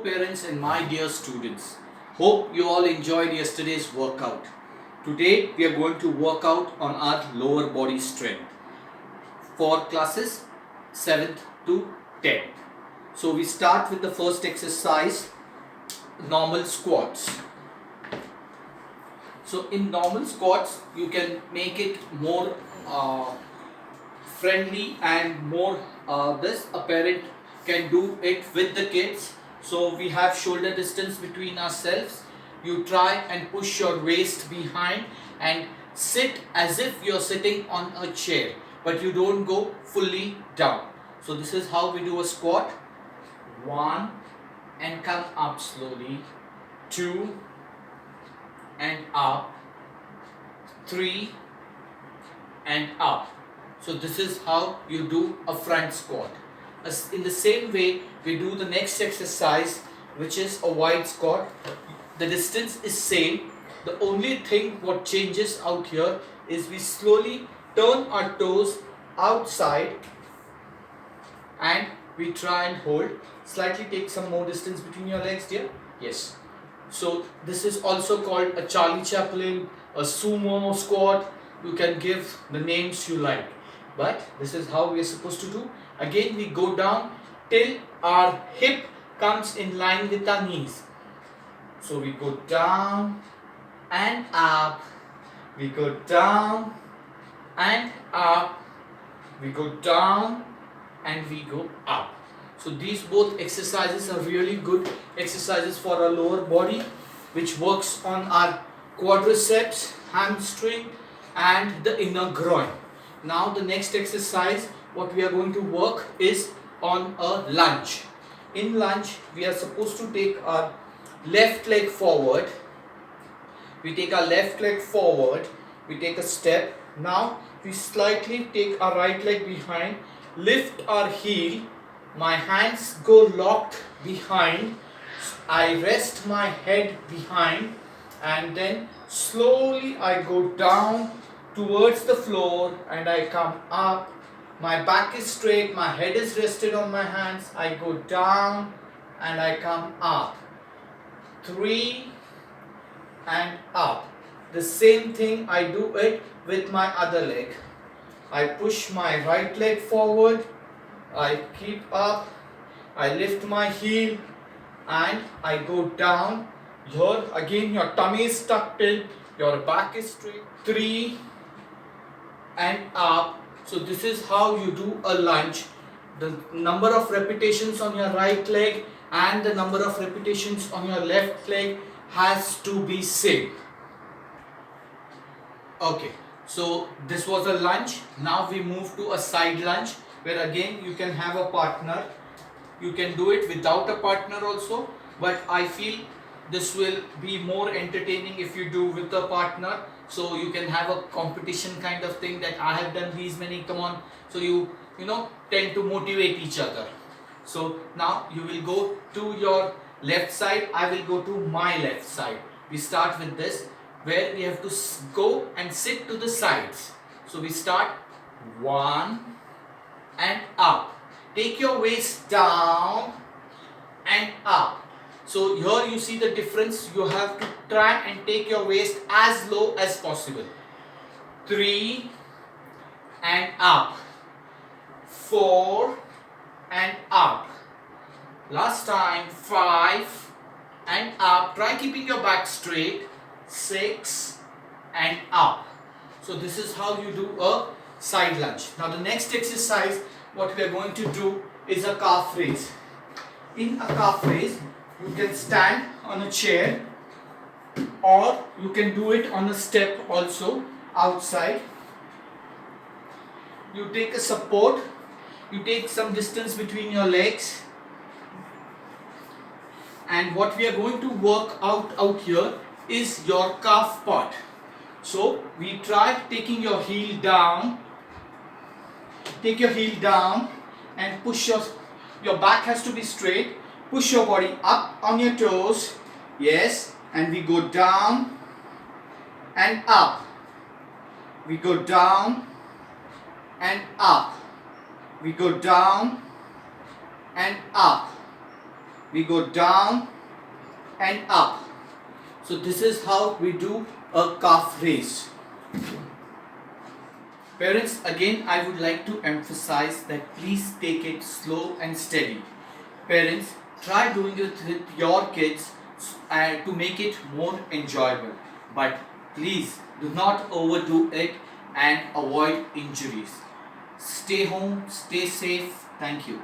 parents and my dear students. Hope you all enjoyed yesterday's workout. Today we are going to work out on our lower body strength for classes 7th to 10th. So we start with the first exercise, normal squats. So in normal squats you can make it more friendly and more this a parent can do it with the kids. So we have shoulder distance between ourselves. You try and push your waist behind and sit as if you're sitting on a chair, but you don't go fully down. So this is how we do a squat. 1 and come up slowly, 2 and up, 3 and up. So this is how you do a front squat. In the same way we do the next exercise, which is a wide squat. The distance is same. The only thing what changes out here is we slowly turn our toes outside and we try and hold. Slightly take some more distance between your legs, dear. Yes. So this is also called a Charlie Chaplin, a sumo squat. You can give the names you like, but this is how we are supposed to do. Again we go down till our hip comes in line with our knees. So we go down and up, we go down and up, we go down and we go up. So these both exercises are really good exercises for our lower body, which works on our quadriceps, hamstring and the inner groin. Now the next exercise what we are going to work is on a lunge. In lunge we are supposed to take our left leg forward. We take our left leg forward, we take a step. Now we slightly take our right leg behind, lift our heel, my hands go locked behind, I rest my head behind and then slowly I go down towards the floor and I come up. My back is straight, my head is rested on my hands, I go down and I come up. 3 and up. The same thing I do it with my other leg. I push my right leg forward, I keep up, I lift my heel and I go down. Here again your tummy is tucked in, your back is straight. 3 and up. So this is how you do a lunge. The number of repetitions on your right leg and the number of repetitions on your left leg has to be same. Okay, so this was a lunge. Now we move to a side lunge, where again you can have a partner. You can do it without a partner also, but I feel this will be more entertaining if you do with a partner. So you can have a competition kind of thing, that I have done these many, come on. So you know tend to motivate each other. So now you will go to your left side, I will go to my left side. We start with this, where we have to go and sit to the sides. So we start 1 and up. Take your waist down and up. So here you see the difference. You have to try and take your waist as low as possible. 3 and up. 4 and up. Last time, 5 and up. Try keeping your back straight. 6 and up. So this is how you do a side lunge. Now the next exercise what we are going to do is a calf raise. In a calf raise you can stand on a chair or you can do it on a step also outside. You take a support, you take some distance between your legs, and what we are going to work out here is your calf part. So we try taking your heel down, take your heel down and push your back has to be straight. Push your body up on your toes. Yes, and we go down and up. We go down and up. We go down and up. we go down and up. So this is how we do a calf raise. Parents, again I would like to emphasize that please take it slow and steady. Parents, try doing it with your kids to make it more enjoyable. But please do not overdo it and avoid injuries. Stay home, stay safe. Thank you.